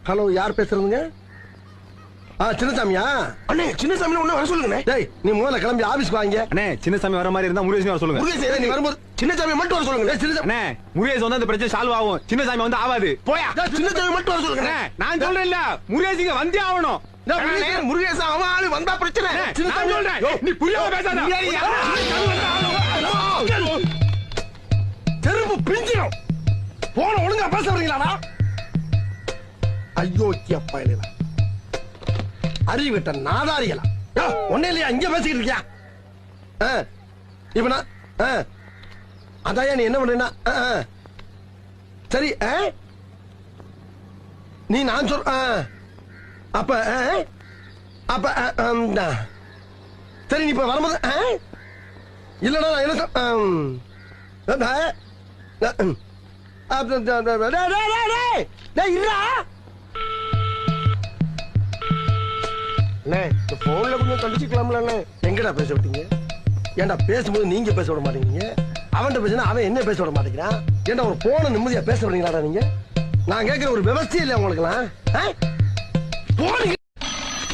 Hello, யார் பேசுறதுங்க? சின்னசாமியா? அண்ணே சின்னசாமி ஒண்ணு வர சொல்லுங்க. டேய், நீ முதல்ல கிளம்பி ஆபீஸ்க்கு வாங்க. அண்ணே சின்னசாமி வர மாதிரி இருந்தா முருகேசன் வர சொல்லுங்க. முருகேசன் நீ வரும்போது சின்னசாமி மட்டும் வர சொல்லுங்க. அண்ணே முருகேசன் வந்து அந்த பிரச்சனை சால்வ் ஆகும். சின்னசாமி வந்து ஆவாது. போயா. சின்னசாமி மட்டும் வர சொல்லுங்க. நான் சொல்றேன் இல்ல, முருகேசிங்க வந்தே ஆகணும். முருகேசன் அவன் ஆளு வந்தா பிரச்சனை. நான் சொல்றேன், நீ புரியாம பேசாத. தெருப்பு பிஞ்சிடும். போன ஒழுங்கா பேச வரீங்களாடா? ஐயோ அப்பா இல்ல, அறிவிட்ட நாதாரிகளா ஒன்னே இல்லையா? இங்க பேசிக்கிட்டு இருக்கியா? இப்ப நான் அதாயா நீ என்ன பண்றீன்னா சரி. நீ நான் சொல் அப்ப அப்ப சரி, நீ இப்ப வரும்போது இல்லடா நான் என்ன போன்ல கொஞ்சம் கண்டிச்சுக்கலாம்ல. எங்கடா பேச விட்டீங்க? ஏன்டா பேசும்போது நீங்க பேச விட மாட்டேங்கிறீங்க? அவன்கிட்ட பேசினா அவன் என்ன பேச விட மாட்டேங்கிறான். ஏன்டா ஒரு போன நிம்மதியா பேச விடுறீங்களாடா நீங்க? நான் கேட்கிற ஒரு விவசாயம் இல்லையா உங்களுக்கு எல்லாம்?